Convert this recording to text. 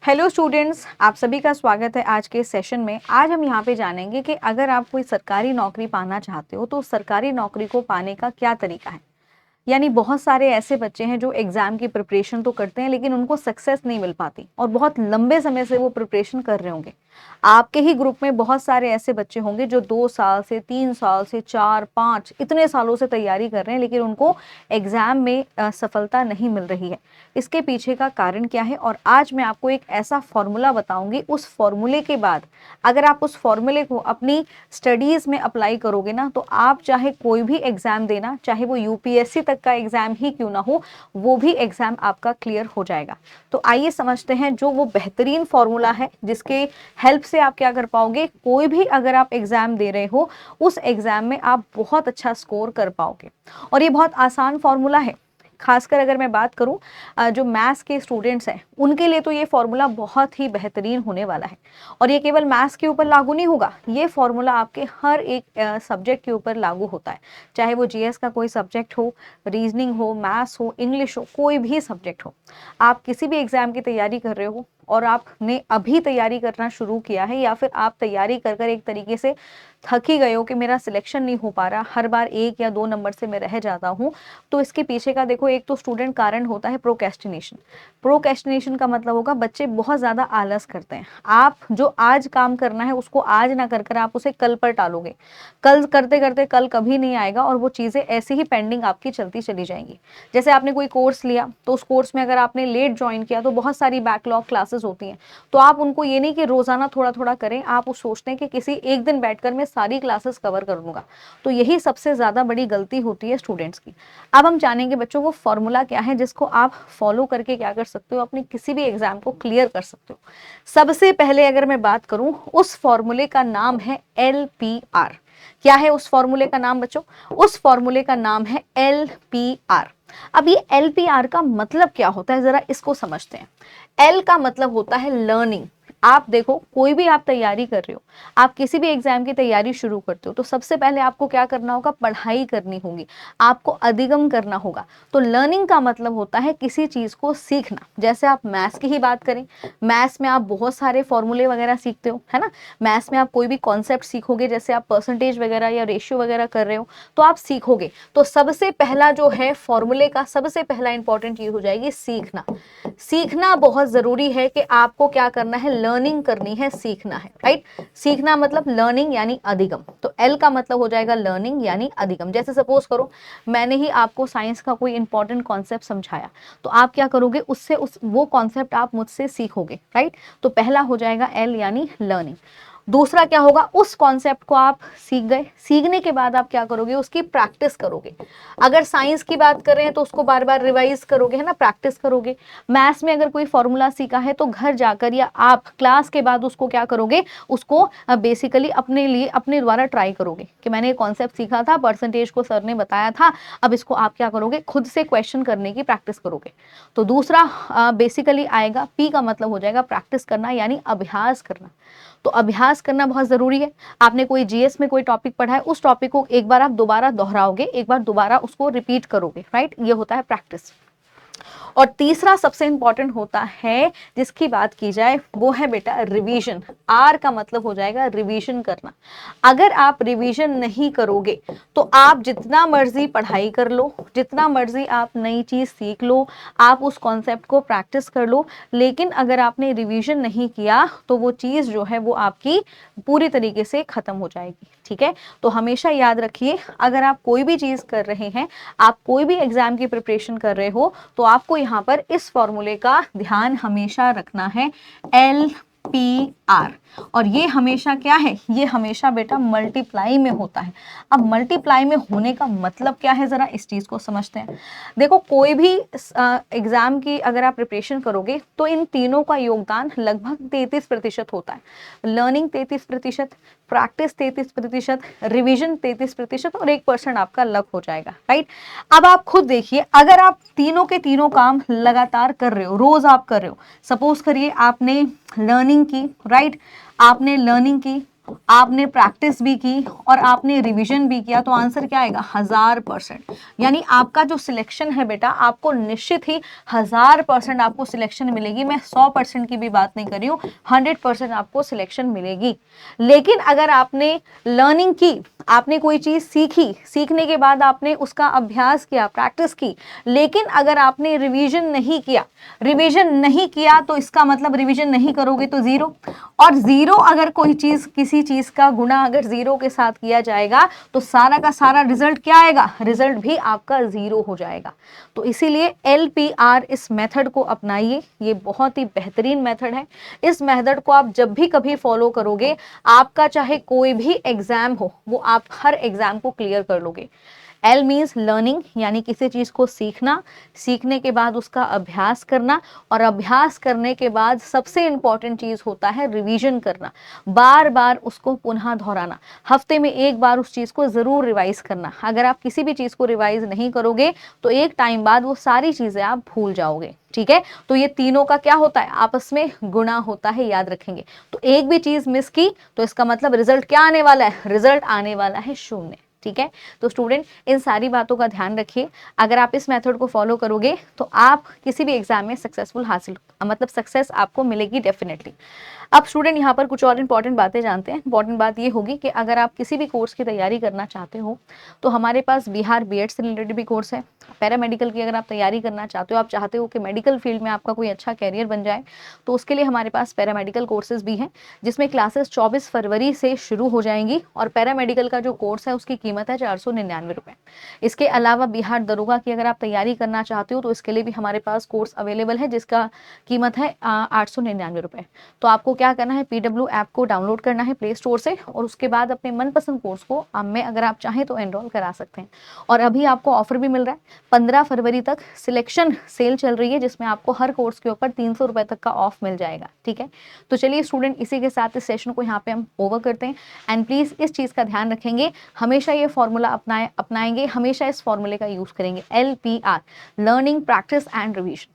Hello students, आप सभी का स्वागत है आज के सेशन में। आज हम यहाँ पे जानेंगे कि अगर आप कोई सरकारी नौकरी पाना चाहते हो तो सरकारी नौकरी को पाने का क्या तरीका है। यानी बहुत सारे ऐसे बच्चे हैं जो एग्जाम की प्रिपरेशन तो करते हैं लेकिन उनको सक्सेस नहीं मिल पाती और बहुत लंबे समय से वो प्रिपरेशन कर रहे होंगे। आपके ही ग्रुप में बहुत सारे ऐसे बच्चे होंगे जो 2 साल से 3 साल से 4 5 इतने सालों से तैयारी कर रहे हैं लेकिन उनको एग्जाम में सफलता नहीं मिल रही है। इसके पीछे का कारण क्या है और आज मैं आपको एक ऐसा फॉर्मूला बताऊंगी। उस फॉर्मूले के बाद अगर आप उस फॉर्मूले को अपनी स्टडीज में अप्लाई करोगे ना तो आप चाहे कोई भी एग्जाम देना, चाहे वो यूपीएससी तक का एग्जाम ही क्यों ना हो, वो भी एग्जाम आपका क्लियर हो जाएगा। तो आइए समझते हैं जो वो बेहतरीन फॉर्मूला है जिसके हेल्प से आप क्या कर पाओगे। कोई भी अगर आप एग्जाम दे रहे हो उस एग्जाम में आप बहुत अच्छा स्कोर कर पाओगे। और ये बहुत आसान फॉर्मूला है। खासकर अगर मैं बात करूं जो मैथ्स के स्टूडेंट्स हैं उनके लिए तो ये फॉर्मूला बहुत ही बेहतरीन होने वाला है। और ये केवल मैथ्स के ऊपर लागू नहीं होगा, ये फॉर्मूला आपके हर एक सब्जेक्ट के ऊपर लागू होता है। चाहे वो जीएस का कोई सब्जेक्ट हो, रीजनिंग हो, मैथ्स हो, इंग्लिश हो, कोई भी सब्जेक्ट हो। आप किसी भी एग्जाम की तैयारी कर रहे हो और आपने अभी तैयारी करना शुरू किया है या फिर आप तैयारी कर कर एक तरीके से थक ही गए हो कि मेरा सिलेक्शन नहीं हो पा रहा, हर बार 1 या 2 नंबर से मैं रह जाता हूँ, तो इसके पीछे का देखो एक तो स्टूडेंट कारण होता है प्रोक्रेस्टिनेशन। प्रोक्रेस्टिनेशन का मतलब होगा बच्चे बहुत ज़्यादा आलस करते हैं। आप जो आज काम करना है उसको आज ना कर कर आप उसे कल पर टालोगे। कल करते करते कल कभी नहीं आएगा और वो चीज़ें ऐसे ही पेंडिंग आपकी चलती चली जाएंगी। जैसे आपने कोई कोर्स लिया तो उस कोर्स में अगर आपने लेट ज्वाइन किया तो बहुत सारी बैकलॉग क्लासेस होती हैं। तो आप उनको ये नहीं कि रोजाना थोड़ा थोड़ा करें, आप उस सोचते हैं कि किसी एक दिन बैठकर मैं सारी क्लासेस कवर कर लूंगा। तो यही सबसे ज्यादा बड़ी गलती होती है स्टूडेंट्स की। अब हम जानेंगे बच्चों वो फॉर्मूला क्या है जिसको आप फॉलो करके क्या कर सकते हो, अपने किसी भी एग्जाम को क्लियर कर सकते हो। सबसे पहले अगर मैं बात करूं उस फॉर्मूले का नाम है LPR। क्या है उस फॉर्मूले का नाम बच्चों? उस फॉर्मूले का नाम है LPR। अब ये LPR का मतलब क्या होता है जरा इसको समझते हैं। L का मतलब होता है लर्निंग। आप देखो कोई भी आप तैयारी कर रहे हो, आप किसी भी एग्जाम की तैयारी शुरू करते हो तो सबसे पहले आपको क्या करना होगा, पढ़ाई करनी होगी, आपको अधिगम करना होगा। तो लर्निंग का मतलब होता है किसी चीज को सीखना। जैसे आप मैथ्स की ही बात करें, मैथ्स में आप बहुत सारे फॉर्मूले वगैरह सीखते हो, है ना। मैथ्स में आप कोई भी कॉन्सेप्ट सीखोगे, जैसे आप परसेंटेज वगैरह या रेशियो वगैरह कर रहे हो तो आप सीखोगे। तो सबसे पहला जो है फॉर्मूले का सबसे पहला इंपॉर्टेंट चीज हो जाएगी सीखना। सीखना बहुत जरूरी है कि आपको क्या करना है, लर्निंग करनी है, सीखना है, राइट। सीखना मतलब लर्निंग यानी अधिगम। तो एल का मतलब हो जाएगा लर्निंग यानी अधिगम। जैसे सपोज करो मैंने ही आपको साइंस का कोई इंपॉर्टेंट कॉन्सेप्ट समझाया तो आप क्या करोगे, उससे वो कॉन्सेप्ट आप मुझसे सीखोगे, राइट। तो पहला हो जाएगा एल यानी लर्निंग। दूसरा क्या होगा, उस कॉन्सेप्ट को आप सीख गए, सीखने के बाद आप क्या करोगे, उसकी प्रैक्टिस करोगे। अगर साइंस की बात कर रहे हैं तो उसको बार बार रिवाइज करोगे, है ना, प्रैक्टिस करोगे। मैथ्स में अगर कोई फॉर्मूला सीखा है तो घर जाकर या आप क्लास के बाद उसको क्या करोगे, उसको बेसिकली अपने लिए अपने द्वारा ट्राई करोगे कि मैंने ये कॉन्सेप्ट सीखा था, परसेंटेज को सर ने बताया था, अब इसको आप क्या करोगे, खुद से क्वेश्चन करने की प्रैक्टिस करोगे। तो दूसरा बेसिकली आएगा, पी का मतलब हो जाएगा प्रैक्टिस करना यानी अभ्यास करना। तो अभ्यास करना बहुत जरूरी है। आपने कोई जीएस में कोई टॉपिक पढ़ा है, उस टॉपिक को एक बार आप दोबारा दोहराओगे, एक बार दोबारा उसको रिपीट करोगे, राइट। ये होता है प्रैक्टिस। और तीसरा सबसे इंपॉर्टेंट होता है जिसकी बात की जाए वो है बेटा रिवीजन। आर का मतलब हो जाएगा रिवीजन करना। अगर आप रिवीजन नहीं करोगे तो आप जितना मर्जी पढ़ाई कर लो, जितना मर्जी आप नई चीज सीख लो, आप उस कॉन्सेप्ट को प्रैक्टिस कर लो, लेकिन अगर आपने रिवीजन नहीं किया तो वो चीज जो है वो आपकी पूरी तरीके से खत्म हो जाएगी, ठीक है। तो हमेशा याद रखिए अगर आप कोई भी चीज कर रहे हैं, आप कोई भी एग्जाम की प्रिपरेशन कर रहे हो तो आपको यहाँ पर इस फॉर्मूले का ध्यान हमेशा रखना है, LPR। और ये हमेशा क्या है, ये हमेशा बेटा मल्टीप्लाई में होता है। अब मल्टीप्लाई में होने का मतलब क्या है, जरा इस चीज को समझते हैं। देखो कोई भी एग्जाम की अगर आप प्रिपरेशन करोगे तो इन तीनों का योगदान लगभग 33% होता है। लर्निंग 33%, प्रैक्टिस 33%, रिवीजन 33% और 1% आपका लक हो जाएगा, राइट। अब आप खुद देखिए अगर आप तीनों के तीनों काम लगातार कर रहे हो, रोज आप कर रहे हो, सपोज करिए आपने लर्निंग की, राइट, आपने लर्निंग की, आपने प्रैक्टिस भी की और आपने रिवीजन भी किया, तो आंसर क्या आएगा? 1000%। यानी आपका जो सिलेक्शन है बेटा, आपको निश्चित ही 1000% आपको सिलेक्शन मिलेगी। मैं 100% की भी बात नहीं कर रही हूँ, 100% आपको सिलेक्शन मिलेगी। लेकिन अगर आपने लर्निंग की, आपने कोई चीज सीखी, सीखने के बाद आपने उसका अभ्यास किया, प्रैक्टिस की, लेकिन अगर आपने रिवीजन नहीं किया, तो इसका मतलब रिवीजन नहीं करोगे तो जीरो। और जीरो, अगर कोई चीज, किसी चीज का गुणा अगर जीरो के साथ किया जाएगा तो सारा का सारा रिजल्ट क्या आएगा? रिजल्ट भी आपका जीरो हो जाएगा। तो इसीलिए LPR इस मेथड को अपनाइए, ये बहुत ही बेहतरीन मेथड है। इस मेथड को आप जब भी कभी फॉलो करोगे, आपका चाहे कोई भी एग्जाम हो, वो आप हर एग्जाम को क्लियर कर लोगे। L मीन्स लर्निंग, यानी किसी चीज को सीखना, सीखने के बाद उसका अभ्यास करना, और अभ्यास करने के बाद सबसे इंपॉर्टेंट चीज होता है रिवीजन करना, बार बार उसको पुनः दोहराना, हफ्ते में एक बार उस चीज को जरूर रिवाइज करना। अगर आप किसी भी चीज को रिवाइज नहीं करोगे तो एक टाइम बाद वो सारी चीजें आप भूल जाओगे। ठीक है, तो ये तीनों का क्या होता है? आपस में गुणा होता है, याद रखेंगे। तो एक भी चीज मिस की तो इसका मतलब रिजल्ट क्या आने वाला है? रिजल्ट आने वाला है 0। ठीक है, तो स्टूडेंट इन सारी बातों का ध्यान रखिए। अगर आप इस मेथड को फॉलो करोगे तो आप किसी भी एग्जाम में सक्सेसफुल हासिल, मतलब सक्सेस आपको मिलेगी डेफिनेटली। अब स्टूडेंट यहाँ पर कुछ और इंपॉर्टेंट बातें जानते हैं। इंपॉर्टेंट बात ये होगी कि अगर आप किसी भी कोर्स की तैयारी करना चाहते हो तो हमारे पास बिहार बीएड से रिलेटेड भी कोर्स है। पैरामेडिकल की अगर आप तैयारी करना चाहते हो, आप चाहते हो कि मेडिकल फील्ड में आपका कोई अच्छा कैरियर बन जाए, तो उसके लिए हमारे पास पैरामेडिकल कोर्सेज भी हैं, जिसमें क्लासेस 24 फरवरी से शुरू हो जाएंगी। और पैरामेडिकल का जो कोर्स है उसकी कीमत है 499 रुपये। इसके अलावा बिहार दरोगा की अगर आप तैयारी करना चाहते हो तो इसके लिए भी हमारे पास कोर्स अवेलेबल है, जिसका कीमत है 899 रुपये। तो आपको क्या करना है? PW ऐप को डाउनलोड करना है प्ले स्टोर से, और उसके बाद अपने मनपसंद कोर्स को में अगर आप चाहें तो एनरोल करा सकते हैं। और अभी आपको ऑफर भी मिल रहा है, 15 फरवरी तक सिलेक्शन सेल चल रही है, जिसमें आपको हर कोर्स के ऊपर 300 रुपए तक का ऑफ मिल जाएगा। ठीक है, तो चलिए स्टूडेंट, इसी के साथ इस सेशन को यहाँ पे हम ओवर करते हैं। एंड प्लीज इस चीज का ध्यान रखेंगे, हमेशा ये फॉर्मूला अपनाएंगे, हमेशा इस फॉर्मूले का यूज करेंगे, LPR, learning, practice and revision.